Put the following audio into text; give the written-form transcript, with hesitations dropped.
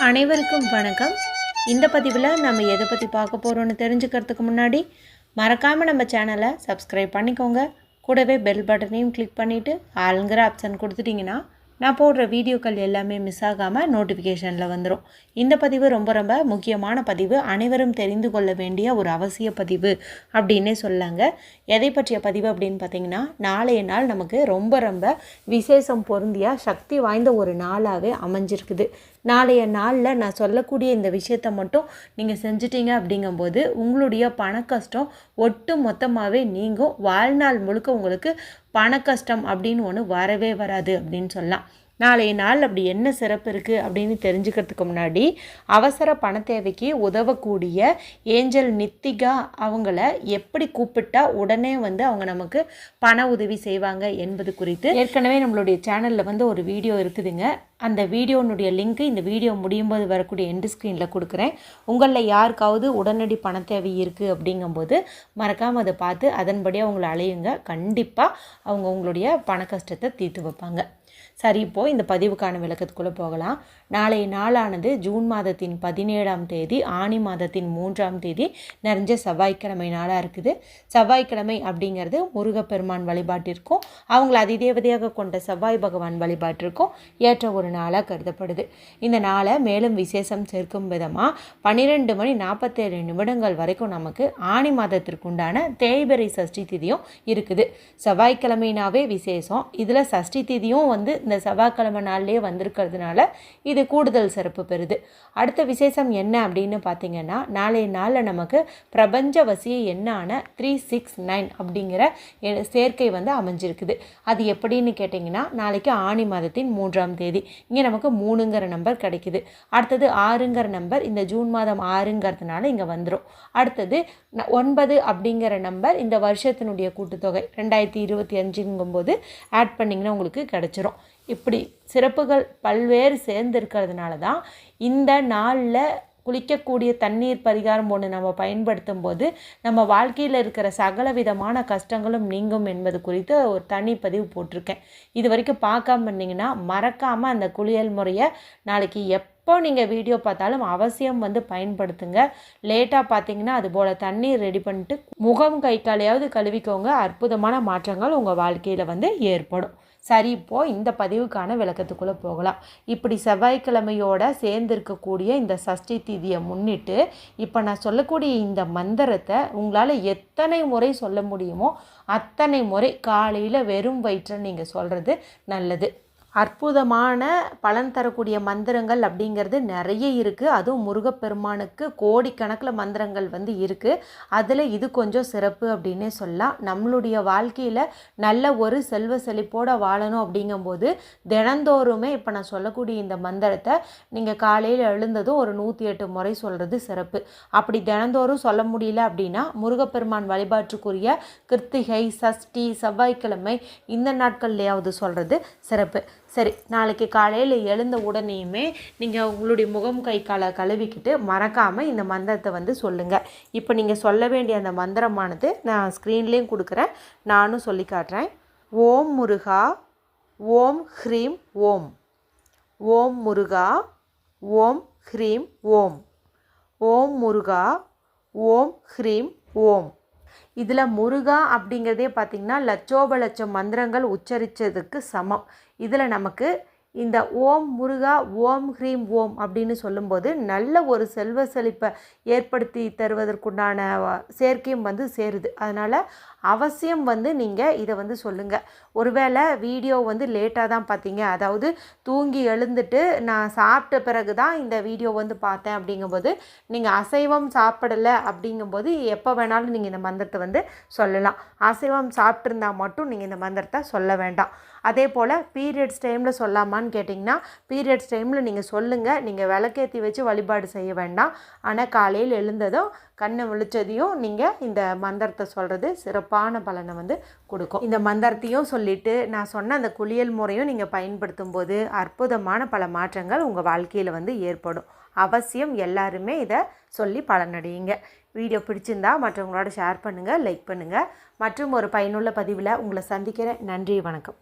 அனைவருக்கும் வணக்கம். இந்த பதிவில் நம்ம எதை பற்றி பார்க்க போகிறோன்னு தெரிஞ்சுக்கிறதுக்கு முன்னாடி மறக்காமல் நம்ம சேனலை சப்ஸ்கிரைப் பண்ணிக்கோங்க. கூடவே பெல் பட்டனையும் கிளிக் பண்ணிவிட்டு ஆளுங்கிற ஆப்ஷன் கொடுத்துட்டிங்கன்னா நான் போடுற வீடியோக்கள் எல்லாமே மிஸ் ஆகாமல் நோட்டிஃபிகேஷனில் வந்துடும். இந்த பதிவு ரொம்ப முக்கியமான பதிவு, அனைவரும் தெரிந்து கொள்ள வேண்டிய ஒரு அவசிய பதிவு அப்படின்னே சொல்லாங்க. எதை பற்றிய பதிவு அப்படின்னு பார்த்திங்கன்னா, நாளைய நாள் நமக்கு ரொம்ப விசேஷம் பொருந்திய சக்தி வாய்ந்த ஒரு நாளாகவே அமைஞ்சிருக்குது. நாளைய நாளில் நான் சொல்லக்கூடிய இந்த விஷயத்தை மட்டும் நீங்கள் செஞ்சிட்டிங்க அப்படிங்கும்போது உங்களுடைய பண கஷ்டம் ஒட்டு மொத்தமாகவே நீங்கும். வாழ்நாள் முழுக்க உங்களுக்கு பண கஷ்டம் அப்படின்னு ஒன்று வரவே வராது அப்படின்னு சொல்லலாம். நாளைய நாள் அப்படி என்ன சிறப்பு இருக்குது அப்படின்னு தெரிஞ்சுக்கிறதுக்கு முன்னாடி அவசர பண தேவைக்கு உதவக்கூடிய ஏஞ்சல் நித்திகா அவங்கள எப்படி கூப்பிட்டா உடனே அவங்க நமக்கு பண உதவி செய்வாங்க என்பது குறித்து ஏற்கனவே நம்மளுடைய சேனலில் ஒரு வீடியோ இருக்குதுங்க. அந்த வீடியோனுடைய லிங்க்கு இந்த வீடியோ முடியும் போது வரக்கூடிய எண்டு ஸ்க்ரீனில் கொடுக்குறேன். உங்களில் யாருக்காவது உடனடி பண தேவை இருக்குது அப்படிங்கும்போது மறக்காமல் அதை பார்த்து அதன்படியே அவங்கள அலையுங்க. கண்டிப்பாக அவங்க உங்களுடைய பண கஷ்டத்தை தீர்த்து வைப்பாங்க. சரி, இப்போது இந்த பதிவுக்கான விளக்கத்துக்குள்ளே போகலாம். நாளைய நாளானது ஜூன் மாதத்தின் 17ஆம் தேதி ஆனி மாதத்தின் 3ஆம் தேதி நிறைஞ்ச செவ்வாய்க்கிழமை நாளாக இருக்குது. செவ்வாய்க்கிழமை அப்படிங்கிறது முருகப்பெருமான் வழிபாட்டிற்கும் அவங்கள அதிதேவதையாக கொண்ட செவ்வாய் பகவான் வழிபாட்டிற்கும் ஏற்ற ஒரு நாளாக கருதப்படுது. இந்த நாளை மேலும் விசேஷம் சேர்க்கும் விதமாக 12:47 வரைக்கும் நமக்கு ஆனி மாதத்திற்குண்டான தேய்பிறை சஷ்டி திதியும் இருக்குது. செவ்வாய்க்கிழமைனாவே விசேஷம். இதில் சஷ்டி திதியும் இந்த செவ்வாய்க்கிழமை நாள்லேயே வந்திருக்கிறதுனால இது கூடுதல் சிறப்பு பெறுது. அடுத்த விசேஷம் என்ன அப்படின்னு பார்த்தீங்கன்னா, நாளைய நாளில் நமக்கு பிரபஞ்ச வசிய எண்ணான 369 அப்படிங்கிற சேர்க்கை அமைஞ்சிருக்குது. அது எப்படின்னு கேட்டிங்கன்னா, நாளைக்கு ஆனி மாதத்தின் 3ஆம் தேதி இங்கே நமக்கு 3ங்கிற நம்பர் கிடைக்குது. அடுத்தது 6ங்கிற நம்பர் இந்த ஜூன் மாதம் 6ங்கிறதுனால இங்கே வந்துடும். அடுத்தது 9 அப்படிங்கிற நம்பர் இந்த வருஷத்தினுடைய கூட்டுத்தொகை 2025ங்கும்போது ஆட் பண்ணிங்கன்னா உங்களுக்கு கிடச்சிரும். இப்படி சிறப்புகள் பல்வேறு சேர்ந்து இருக்கிறதுனால தான் இந்த நாளில் குளிக்கக்கூடிய தண்ணீர் பரிகாரம் ஒன்று நம்ம பயன்படுத்தும் போது நம்ம வாழ்க்கையில் இருக்கிற சகல விதமான கஷ்டங்களும் நீங்கும் என்பது குறித்து ஒரு தனி பதிவு போட்டிருக்கேன். இது வரைக்கும் பார்க்காம இருந்தீங்கன்னா மறக்காமல் அந்த குளியல் முறையை நாளைக்கு எப்போ நீங்கள் வீடியோ பார்த்தாலும் அவசியம் பயன்படுத்துங்க. லேட்டாக பார்த்தீங்கன்னா அதுபோல் தண்ணீர் ரெடி பண்ணிட்டு முகம் கை காலையாவது கழுவிக்கோங்க. அற்புதமான மாற்றங்கள் உங்கள் வாழ்க்கையில் ஏற்படும். சரி, இப்போது இந்த பதிவுக்கான விளக்கத்துக்குள்ளே போகலாம். இப்படி செவ்வாய்க்கிழமையோடு சேர்ந்திருக்கக்கூடிய இந்த சஷ்டி திதியை முன்னிட்டு இப்போ நான் சொல்லக்கூடிய இந்த மந்திரத்தை உங்களால் எத்தனை முறை சொல்ல முடியுமோ அத்தனை முறை காலையில் வெறும் வயிற்றில் நீங்கள் சொல்கிறது நல்லது. அற்புதமான பலன் தரக்கூடிய மந்திரங்கள் அப்படிங்கிறது நிறைய இருக்குது. அதுவும் முருகப்பெருமானுக்கு கோடிக்கணக்கில் மந்திரங்கள் இருக்குது. அதில் இது கொஞ்சம் சிறப்பு அப்படின்னே சொல்லலாம். நம்மளுடைய வாழ்க்கையில் நல்ல ஒரு செல்வ செழிப்போடு வாழணும் அப்படிங்கும்போது தினந்தோறுமே இப்போ நான் சொல்லக்கூடிய இந்த மந்திரத்தை நீங்கள் காலையில் எழுந்ததும் ஒரு 108 முறை சொல்கிறது சிறப்பு. அப்படி தினந்தோறும் சொல்ல முடியல அப்படின்னா முருகப்பெருமான் வழிபாட்டுக்குரிய கிருத்திகை, சஷ்டி, செவ்வாய்க்கிழமை இந்த நாட்கள்லையாவது சொல்கிறது சிறப்பு. சரி, நாளைக்கு காலையில் எழுந்த உடனேயுமே நீங்கள் உங்களுடைய முகம் கை காலை கழுவிக்கிட்டு மறக்காமல் இந்த மந்திரத்தை சொல்லுங்கள். இப்போ நீங்கள் சொல்ல வேண்டிய அந்த மந்திரமானது நான் ஸ்க்ரீன்லேயும் கொடுக்குறேன், நானும் சொல்லி காட்டுறேன். ஓம் முருகா ஓம் ஹ்ரீம் ஓம். ஓம் முருகா ஓம் ஹ்ரீம் ஓம். ஓம் முருகா ஓம் ஹ்ரீம் ஓம். இதில் முருகா அப்படிங்கிறதே பார்த்திங்கன்னா லட்சோப மந்திரங்கள் உச்சரித்ததுக்கு சமம். இதில் நமக்கு இந்த ஓம் முருகா ஓம் ஹ்ரீம் ஓம் அப்படின்னு சொல்லும்போது நல்ல ஒரு செல்வ செழிப்பை ஏற்படுத்தி தருவதற்குண்டான சேர்க்கையும் சேருது. அதனால் அவசியம் நீங்கள் இதை சொல்லுங்கள். ஒருவேளை வீடியோ லேட்டாக தான் பார்த்தீங்க, அதாவது தூங்கி எழுந்துட்டு நான் சாப்பிட்ட பிறகு தான் இந்த வீடியோ பார்த்தேன் அப்படிங்கும்போது நீங்கள் அசைவம் சாப்பிடலை அப்படிங்கும்போது எப்போ வேணாலும் நீங்கள் இந்த மந்திரத்தை சொல்லலாம். அசைவம் சாப்பிட்ருந்தால் மட்டும் நீங்கள் இந்த மந்திரத்தை சொல்ல வேண்டாம். அதே போல் பீரியட்ஸ் டைமில் சொல்லாமான்னு கேட்டிங்கன்னா பீரியட்ஸ் டைமில் நீங்கள் சொல்லுங்கள். நீங்கள் விளக்கேற்றி வச்சு வழிபாடு செய்ய வேண்டாம். ஆனால் காலையில் எழுந்ததும் கண்ணை விழிச்சதையும் நீங்கள் இந்த மந்திரத்தை சொல்கிறது சிறப்பான பலனை கொடுக்கும். இந்த மந்திரத்தையும் சொல்லிவிட்டு நான் சொன்ன அந்த குளியல் முறையும் நீங்கள் பயன்படுத்தும் போது அற்புதமான பல மாற்றங்கள் உங்கள் வாழ்க்கையில் ஏற்படும். அவசியம் எல்லாருமே இதை சொல்லி பலனடையுங்க. வீடியோ பிடிச்சிருந்தா மற்றவங்களோட ஷேர் பண்ணுங்கள், லைக் பண்ணுங்கள். மற்றும் ஒரு பயனுள்ள பதிவில் உங்களை சந்திக்கிறேன். நன்றி, வணக்கம்.